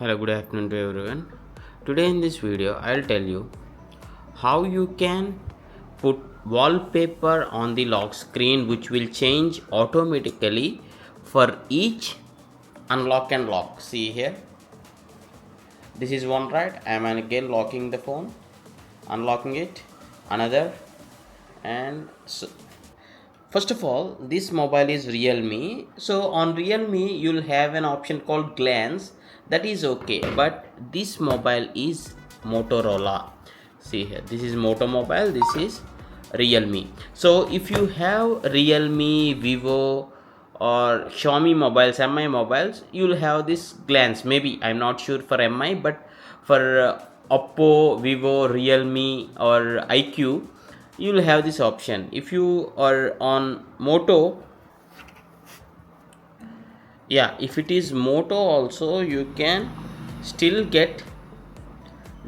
Hello, good afternoon to everyone. Today in this video I'll tell you how you can put wallpaper on the lock screen which will change automatically for each unlock and lock. See here, this is one, right? I am again locking the phone, unlocking it, another, and so first of all, this mobile is Realme. So on Realme you'll have an option called glance. That is okay, but this mobile is Motorola. See here, this is Moto mobile, this is Realme. So if you have Realme, Vivo or Xiaomi mobiles, Mi mobiles, you'll have this glance. Maybe I'm not sure for Mi, but for Oppo, Vivo, Realme or IQ, you'll have this option. If you are on Moto, yeah, if it is Moto also, you can still get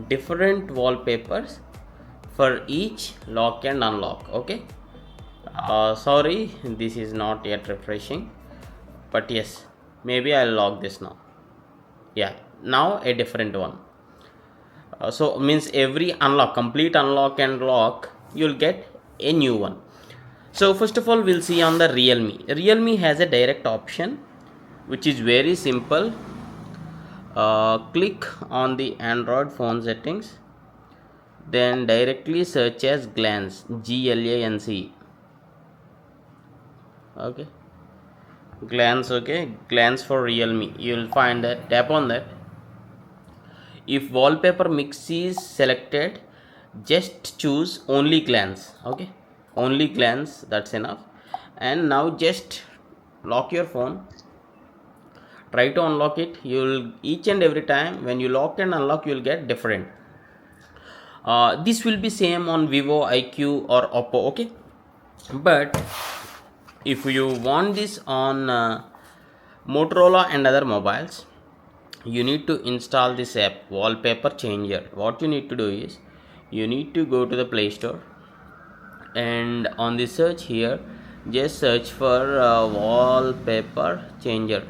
different wallpapers for each lock and unlock. Okay, sorry, this is not yet refreshing, but yes, maybe I'll lock this now. Yeah, now a different one. So means every unlock, complete unlock and lock, you'll get a new one. So first of all, we'll see on the Realme. Realme has a direct option which is very simple. Click on the Android phone settings, then directly search as glance, glance. Okay, glance. Okay, glance for Realme, you'll find that. Tap on that. If wallpaper mix is selected, just choose only glance. Okay, only glance, that's enough. And now just lock your phone, try to unlock it. You'll each and every time when you lock and unlock, you'll get different. This will be same on Vivo, IQ or Oppo. Okay, but if you want this on Motorola and other mobiles, you need to install this app, Wallpaper Changer. What you need to do is you need to go to the Play Store, and on the search here, just search for Wallpaper Changer.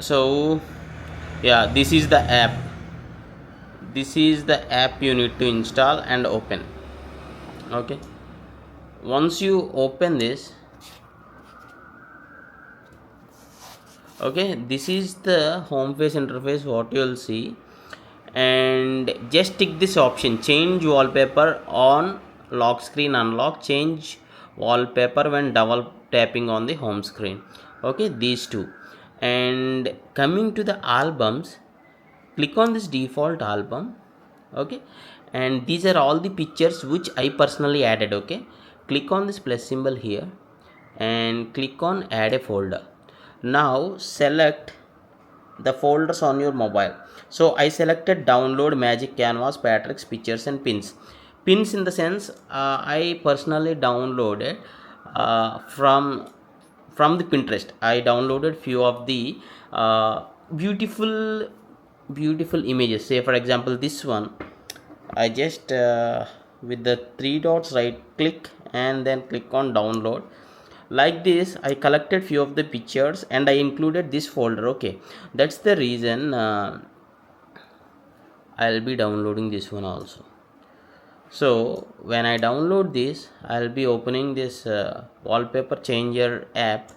So yeah, this is the app. This is the app you need to install and open. Okay, once you open this, okay, this is the home face interface what you'll see, and just tick this option, change wallpaper on lock screen unlock, change wallpaper when double tapping on the home screen. Okay, these two. And coming to the albums, click on this default album. Okay, and these are all the pictures which I personally added. Okay, click on this plus symbol here and click on add a folder. Now select the folders on your mobile. So I selected download, magic canvas, Patrick's, pictures and pins in the sense I personally downloaded from the Pinterest. I downloaded few of the beautiful images. Say for example this one, I just with the three dots right click and then click on download. Like this I collected few of the pictures and I included this folder. Okay, that's the reason I'll be downloading this one also. So when I download this, I'll be opening this Wallpaper Changer app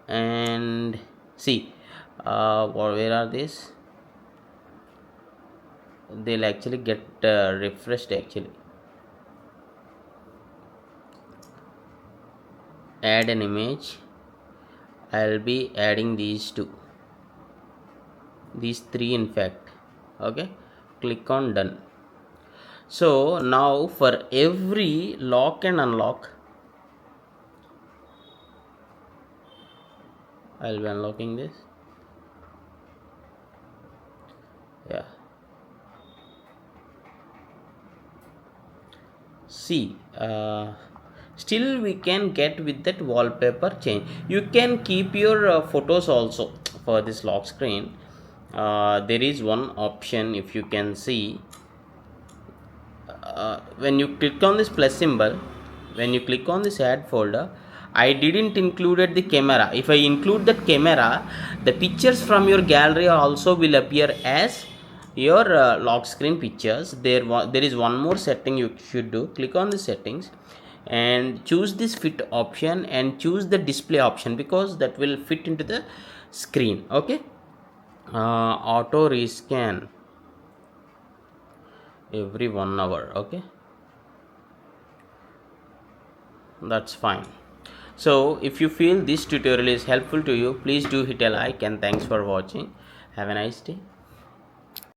and see where are these. They'll actually get refreshed. Actually, add an image. I'll be adding these two, these three in fact. Okay, click on done. So now for every lock and unlock, I'll be unlocking this. Yeah, see, still we can get with that wallpaper change. You can keep your photos also for this lock screen. There is one option, if you can see, when you click on this plus symbol, when you click on this add folder, I didn't included the camera. If I include that camera, the pictures from your gallery also will appear as your lock screen pictures. There is one more setting you should do. Click on the settings and choose this fit option and choose the display option, because that will fit into the screen. Okay, auto rescan every 1 hour. Okay, that's fine. So if you feel this tutorial is helpful to you, please do hit a like, and thanks for watching. Have a nice day.